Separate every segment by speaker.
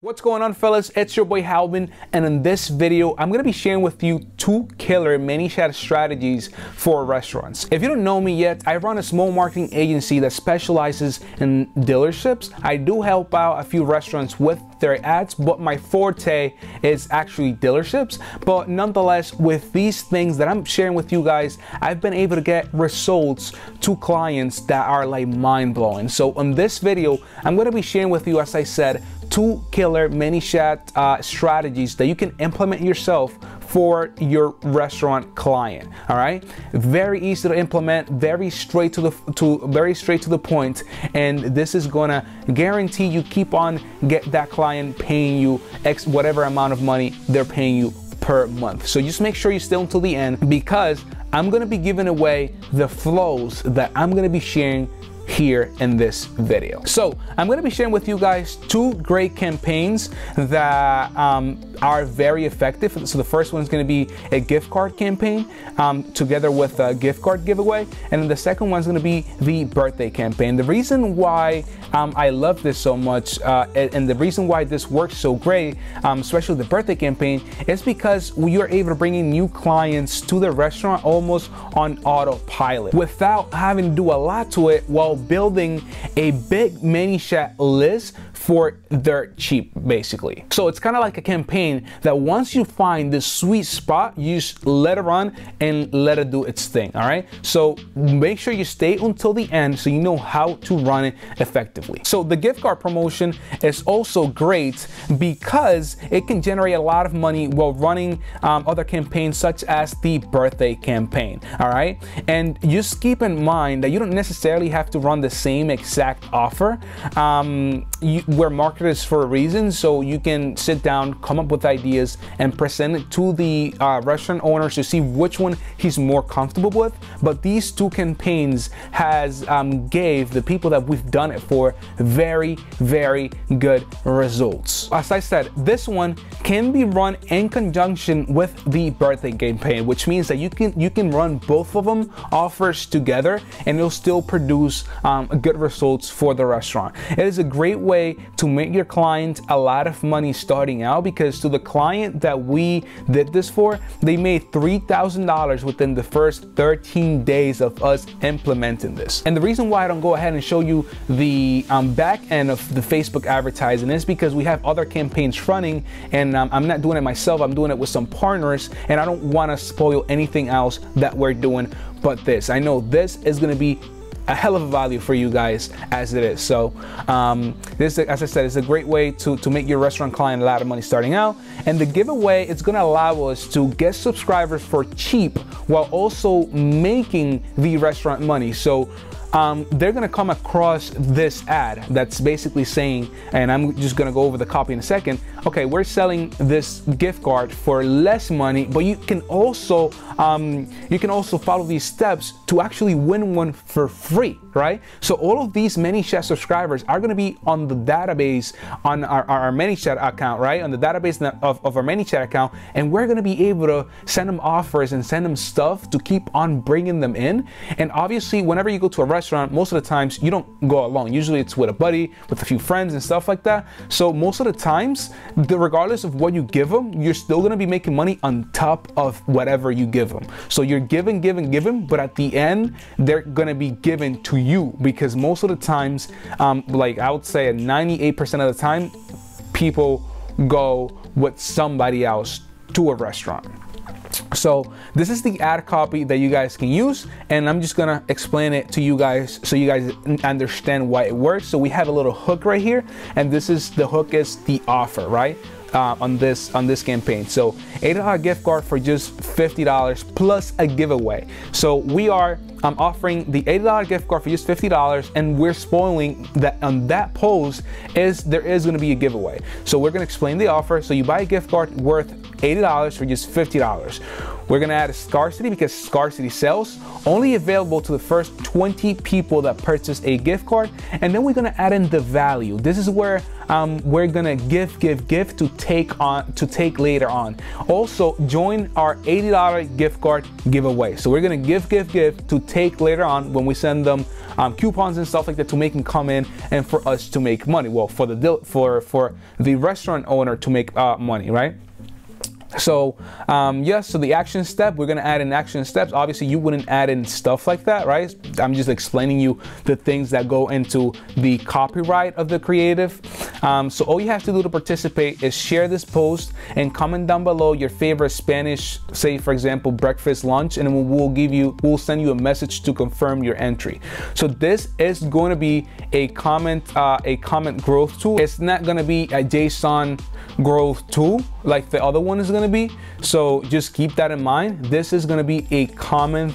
Speaker 1: What's going on, fellas? It's your boy Halbin, and in this video I'm going to be sharing with you 2 killer ManyChat strategies for restaurants. If you don't know me yet, I run a small marketing agency that specializes in dealerships. I do help out a few restaurants with their ads, but my forte is actually dealerships. But nonetheless, with these things that I'm sharing with you guys, I've been able to get results to clients that are like mind-blowing. So in this video, I'm going to be sharing with you, as I said, 2 killer ManyChat strategies that you can implement yourself for your restaurant client. All right, very easy to implement, very straight to the point, and this is gonna guarantee you keep on get that client paying you whatever amount of money they're paying you per month. So just make sure you stay until the end, because I'm gonna be giving away the flows that I'm gonna be sharing here in this video. So I'm going to be sharing with you guys 2 great campaigns that are very effective. So the first one is going to be a gift card campaign together with a gift card giveaway, and then the second one is going to be the birthday campaign. The reason why I love this so much and the reason why this works so great, especially the birthday campaign, is because we are able to bring in new clients to the restaurant almost on autopilot without having to do a lot to it, while building a big ManyChat list for dirt cheap, basically. So it's kind of like a campaign that once you find the sweet spot, you just let it run and let it do its thing. All right, so make sure you stay until the end so you know how to run it effectively. So the gift card promotion is also great because it can generate a lot of money while running other campaigns such as the birthday campaign. All right, and just keep in mind that you don't necessarily have to run the same exact offer. We're marketers for a reason, so you can sit down, come up with ideas, and present it to the restaurant owners to see which one he's more comfortable with. But these 2 campaigns has gave the people that we've done it for very, very good results. As I said, this one can be run in conjunction with the birthday campaign, which means that you can run both of them offers together, and it'll still produce good results for the restaurant. It is a great way to make your client a lot of money starting out, because to the client that we did this for, they made $3,000 within the first 13 days of us implementing this. And the reason why I don't go ahead and show you the back end of the Facebook advertising is because we have other campaigns running, and I'm not doing it myself, I'm doing it with some partners, and I don't want to spoil anything else that we're doing but this. I know this is going to be a hell of a value for you guys as it is. So this, as I said, is a great way to make your restaurant client a lot of money starting out. And the giveaway, it's going to allow us to get subscribers for cheap while also making the restaurant money. So they're going to come across this ad that's basically saying, and I'm just going to go over the copy in a second, okay, we're selling this gift card for less money, but you can also follow these steps to actually win one for free, right? So all of these ManyChat subscribers are going to be on the database on our ManyChat account, right? On the database of our ManyChat account, and we're going to be able to send them offers and send them stuff to keep on bringing them in. And obviously, whenever you go to a restaurant, most of the times you don't go alone. Usually it's with a buddy, with a few friends and stuff like that. So most of the times, regardless of what you give them, you're still going to be making money on top of whatever you give them. So you're giving, but at the end, they're going to be given to you, because most of the times, like I would say 98% of the time, people go with somebody else to a restaurant. So this is the ad copy that you guys can use, and I'm just gonna explain it to you guys so you guys understand why it works. So we have a little hook right here, and this is the hook is the offer, right? On this campaign. So $80 gift card for just $50 plus a giveaway. So we are offering the $80 gift card for just $50, and we're spoiling that on that post there is going to be a giveaway. So we're going to explain the offer. So you buy a gift card worth $80 for just $50. We're going to add a scarcity, because scarcity sells, only available to the first 20 people that purchase a gift card. And then we're going to add in the value. This is where we're going to give to take later on. Also, join our $80 gift card giveaway. So we're going to give to take later on when we send them coupons and stuff like that to make them come in and for us to make money. Well, for the restaurant owner to make money, right? So yes, so the action step, we're gonna add in action steps. Obviously you wouldn't add in stuff like that, right? I'm just explaining you the things that go into the copyright of the creative. So all you have to do to participate is share this post and comment down below your favorite Spanish, say for example breakfast, lunch, and then we'll send you a message to confirm your entry. So this is going to be a comment growth tool. It's not going to be a JSON growth tool like the other one is going to be. So just keep that in mind. This is going to be a comment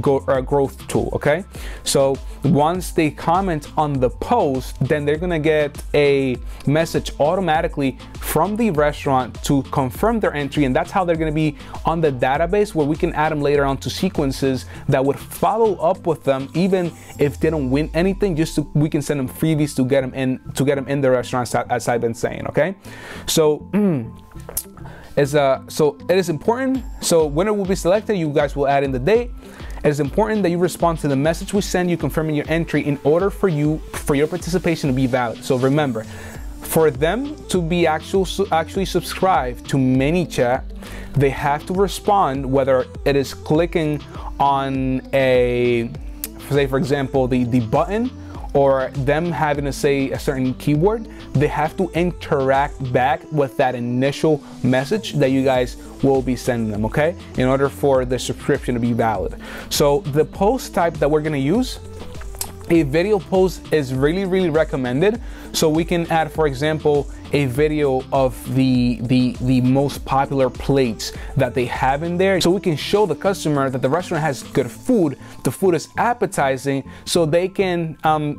Speaker 1: growth tool. Okay, so once they comment on the post, then they're gonna get a message automatically from the restaurant to confirm their entry, and that's how they're gonna be on the database, where we can add them later on to sequences that would follow up with them even if they don't win anything. Just so we can send them freebies to get them in the restaurants, as I've been saying. Okay, so so it is important. So winner will be selected. You guys will add in the date. It is important that you respond to the message we send you confirming your entry in order for your participation to be valid. So remember, for them to be actually subscribed to ManyChat, they have to respond, whether it is clicking on a, say for example, the button, or them having to say a certain keyword. They have to interact back with that initial message that you guys will be sending them, okay, in order for the subscription to be valid. So the post type that we're gonna use, a video post, is really recommended. So we can add, for example, a video of the most popular plates that they have in there, so we can show the customer that the restaurant has good food, the food is appetizing, so they can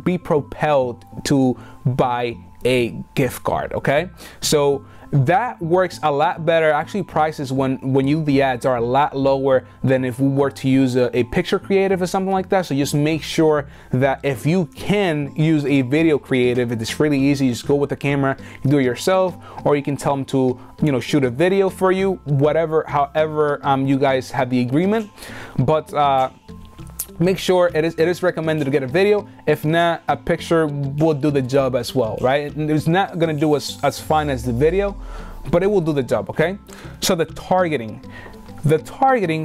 Speaker 1: be propelled to buy a gift card. Okay, so that works a lot better. Actually, prices when you do the ads are a lot lower than if we were to use a picture creative or something like that. So just make sure that if you can use a video creative, it's really easy. You just go with the camera, you do it yourself, or you can tell them to, you know, shoot a video for you, whatever, however you guys have the agreement. But make sure it is recommended to get a video. If not, a picture will do the job as well, right? It's not gonna do as fine as the video, but it will do the job. Okay, so the targeting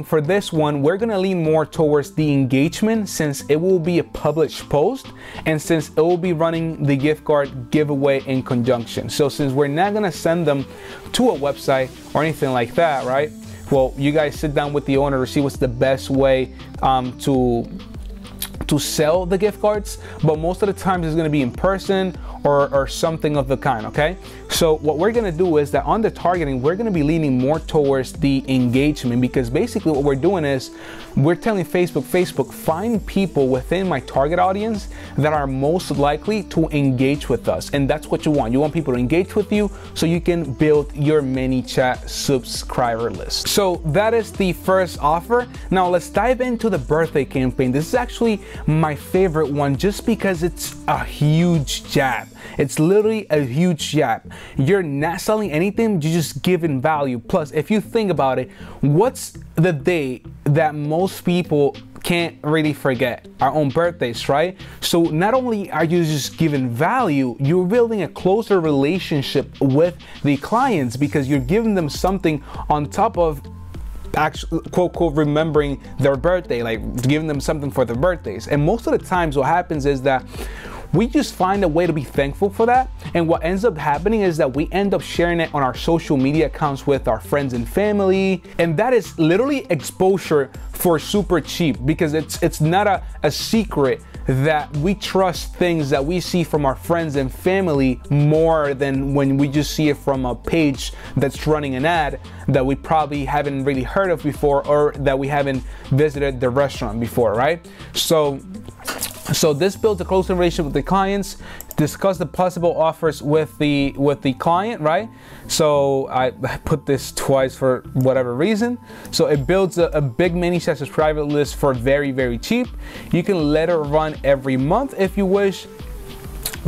Speaker 1: for this one, we're gonna lean more towards the engagement, since it will be a published post and since it will be running the gift card giveaway in conjunction. So since we're not gonna send them to a website or anything like that, right? Well, you guys sit down with the owner to see what's the best way to sell the gift cards, but most of the times it's going to be in person or something of the kind. Okay, so what we're going to do is that on the targeting, we're going to be leaning more towards the engagement, because basically what we're doing is we're telling Facebook, find people within my target audience that are most likely to engage with us, and that's what you want. You want people to engage with you so you can build your ManyChat subscriber list. So that is the first offer. Now let's dive into the birthday campaign. This is actually my favorite one, just because it's a huge jab. It's literally a huge jab. You're not selling anything, you're just giving value. Plus, if you think about it, what's the day that most people can't really forget? Our own birthdays, right? So not only are you just giving value, you're building a closer relationship with the clients, because you're giving them something on top of actually quote remembering their birthday, like giving them something for their birthdays. And most of the times what happens is that we just find a way to be thankful for that, and what ends up happening is that we end up sharing it on our social media accounts with our friends and family, and that is literally exposure for super cheap, because it's not a secret that we trust things that we see from our friends and family more than when we just see it from a page that's running an ad that we probably haven't really heard of before, or that we haven't visited the restaurant before, right? So this builds a closer relationship with the clients. Discuss the possible offers with the client, right? So I put this twice for whatever reason. So it builds a big ManyChat subscriber list for very cheap. You can let it run every month if you wish.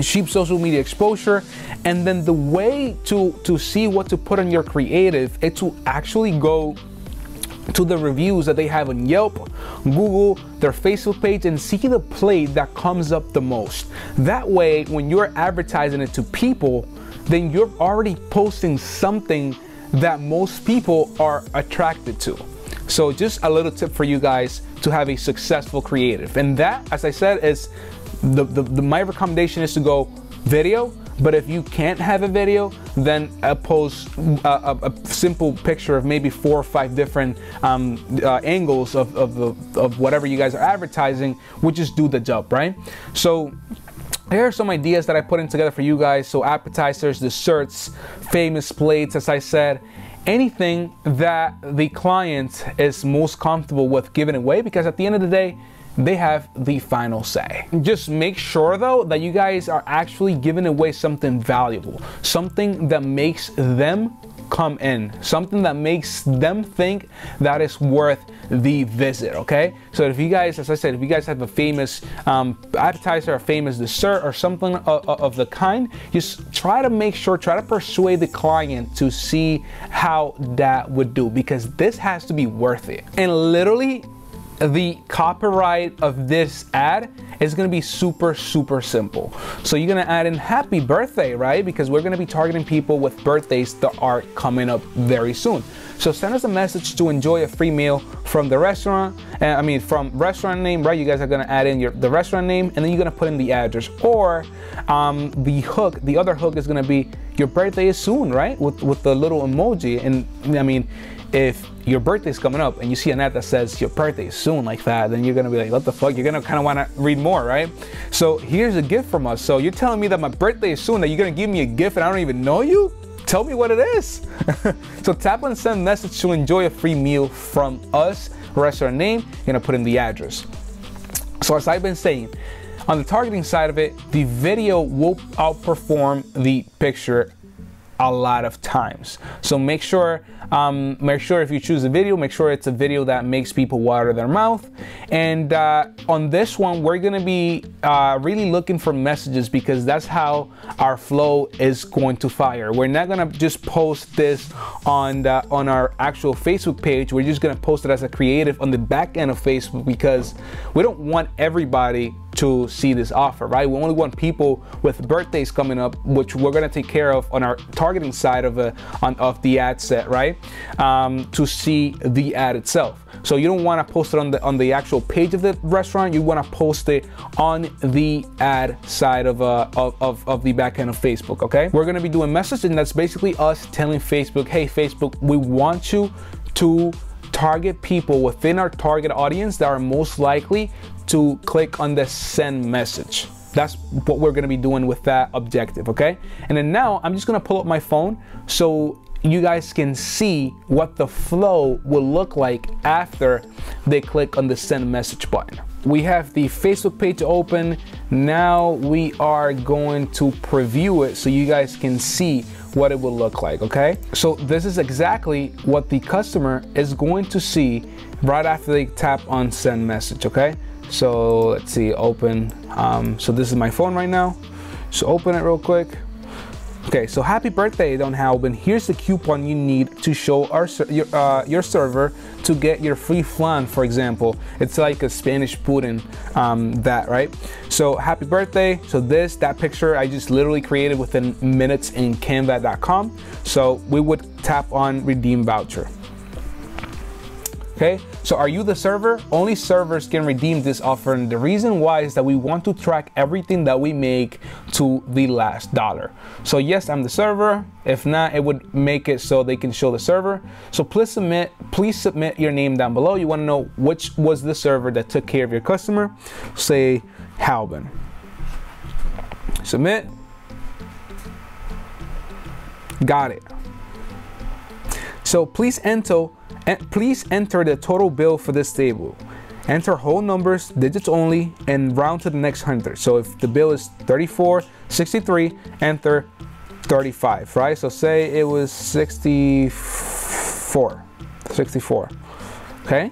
Speaker 1: Cheap social media exposure. And then the way to see what to put on your creative is to actually go to the reviews that they have on Yelp, Google, their Facebook page, and see the play that comes up the most. That way, when you're advertising it to people, then you're already posting something that most people are attracted to. So just a little tip for you guys to have a successful creative. And that, as I said, is my recommendation is to go video. But if you can't have a video, then post a simple picture of maybe 4 or 5 different angles of whatever you guys are advertising, would just do the job, right? So here are some ideas that I put in together for you guys. So appetizers, desserts, famous plates, as I said, anything that the client is most comfortable with giving away, because at the end of the day, they have the final say. Just make sure though that you guys are actually giving away something valuable, something that makes them come in, something that makes them think that is worth the visit, okay? So if you guys, as I said, if you guys have a famous appetizer, a famous dessert, or something of the kind, just try to persuade the client to see how that would do, because this has to be worth it. And literally, the copyright of this ad is going to be super simple. So you're going to add in happy birthday, right? Because we're going to be targeting people with birthdays that are coming up very soon. So send us a message to enjoy a free meal from the restaurant. From restaurant name, right? You guys are going to add in the restaurant name, and then you're going to put in the address. Or the other hook is going to be your birthday is soon, right? With the little emoji. And I mean, if your birthday is coming up and you see an ad that says your birthday is soon like that, then you're gonna be like, what the fuck? You're gonna kind of want to read more, right? So here's a gift from us. So you're telling me that my birthday is soon, that you're gonna give me a gift and I don't even know you? Tell me what it is. So tap on send message to enjoy a free meal from us. Restaurant name, you're gonna put in the address. So as I've been saying, on the targeting side of it, the video will outperform the picture a lot of times. So make sure if you choose a video, make sure it's a video that makes people water their mouth. And on this one, we're gonna be really looking for messages, because that's how our flow is going to fire. We're not gonna just post this on our actual Facebook page. We're just gonna post it as a creative on the back end of Facebook, because we don't want everybody to see this offer, right? We only want people with birthdays coming up, which we're gonna take care of on our targeting side of the ad set, right? To see the ad itself. So you don't want to post it on the actual page of the restaurant. You want to post it on the ad side of the back end of Facebook. Okay, we're gonna be doing messaging. That's basically us telling Facebook, hey Facebook, we want you to target people within our target audience that are most likely to click on the send message. That's what we're gonna be doing with that objective, okay? And then now I'm just gonna pull up my phone so you guys can see what the flow will look like after they click on the send message button. We have the Facebook page open. Now we are going to preview it so you guys can see what it will look like, okay? So this is exactly what the customer is going to see right after they tap on send message, okay? So let's see, open. So this is my phone right now. So open it real quick. Okay, so happy birthday, Don Halbin. Here's the coupon you need to show your server to get your free flan, for example. It's like a Spanish pudding, right? So happy birthday. So that picture I just literally created within minutes in canva.com. So we would tap on redeem voucher. Okay, so are you the server? Only servers can redeem this offer, and the reason why is that we want to track everything that we make to the last dollar. So yes, I'm the server. If not, it would make it so they can show the server. So please submit your name down below. You want to know which was the server that took care of your customer. Say Halbin. Submit. Got it. So please enter the total bill for this table. Enter whole numbers, digits only, and round to the next 100. So if the bill is $34.63, enter 35, right? So say it was 64, okay?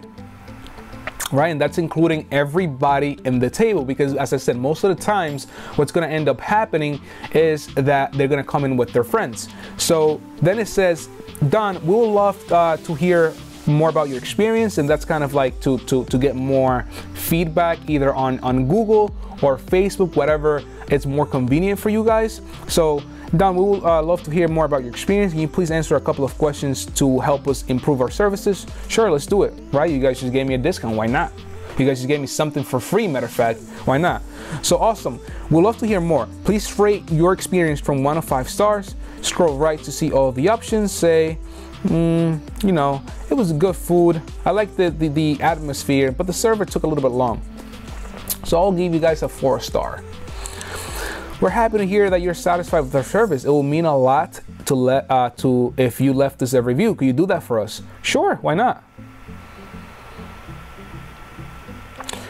Speaker 1: Right, and that's including everybody in the table, because as I said, most of the times what's going to end up happening is that they're going to come in with their friends. So then it says, Don, we would love to hear more about your experience, and that's kind of like to get more feedback either on Google or Facebook, whatever it's more convenient for you guys. So Don, we would love to hear more about your experience. Can you please answer a couple of questions to help us improve our services? Sure, let's do it, right? You guys just gave me a discount, why not? You guys just gave me something for free, matter of fact, why not? So awesome, we'd love to hear more. Please rate your experience from 1 to 5 stars. Scroll right to see all the options. Say, you know, it was good food. I like the atmosphere, but the server took a little bit long. So I'll give you guys a 4-star. We're happy to hear that you're satisfied with our service. It will mean a lot to if you left us a review. Could you do that for us? Sure, why not?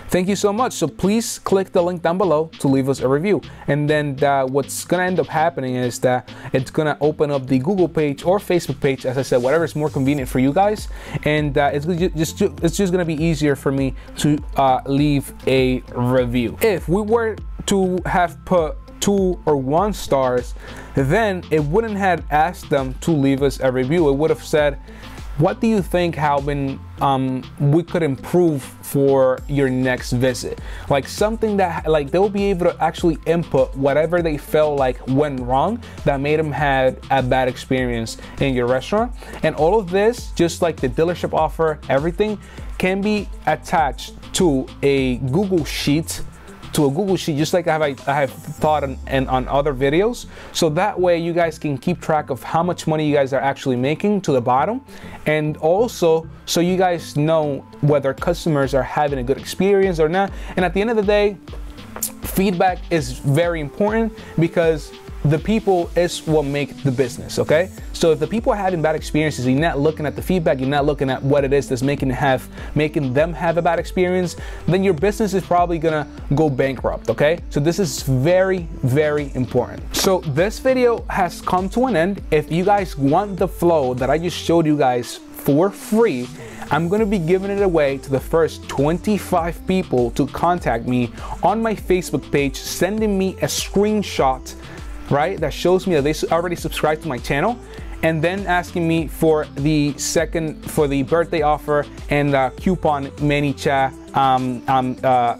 Speaker 1: Thank you so much. So please click the link down below to leave us a review. And then what's gonna end up happening is that it's gonna open up the Google page or Facebook page, as I said, whatever is more convenient for you guys. And it's just gonna be easier for me to leave a review. If we were to have put 2 or 1 stars, then it wouldn't have asked them to leave us a review. It would have said, what do you think, Halbin, we could improve for your next visit? Like something that like they'll be able to actually input whatever they felt like went wrong that made them had a bad experience in your restaurant. And all of this, just like the dealership offer, everything can be attached to a Google Sheet, just like I have thought on other videos. So that way you guys can keep track of how much money you guys are actually making to the bottom. And also, so you guys know whether customers are having a good experience or not. And at the end of the day, feedback is very important because the people is what make the business, okay? So if the people are having bad experiences, you're not looking at the feedback, you're not looking at what it is that's making them have a bad experience, then your business is probably gonna go bankrupt, okay? So this is very, very important. So this video has come to an end. If you guys want the flow that I just showed you guys for free, I'm gonna be giving it away to the first 25 people to contact me on my Facebook page, sending me a screenshot, right, that shows me that they already subscribed to my channel, and then asking me for the birthday offer and coupon ManyChat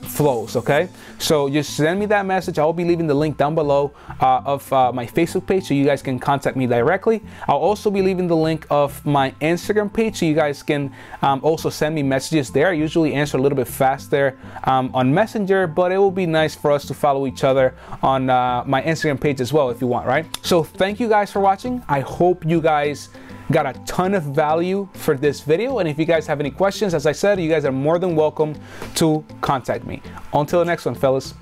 Speaker 1: flows, okay? So just send me that message. I'll be leaving the link down below of my Facebook page so you guys can contact me directly. I'll also be leaving the link of my Instagram page so you guys can also send me messages there. I usually answer a little bit faster on Messenger, but it will be nice for us to follow each other on my Instagram page as well if you want, right? So thank you guys for watching. I hope you guys got a ton of value for this video, and if you guys have any questions, as I said, you guys are more than welcome to contact me. Until the next one, fellas.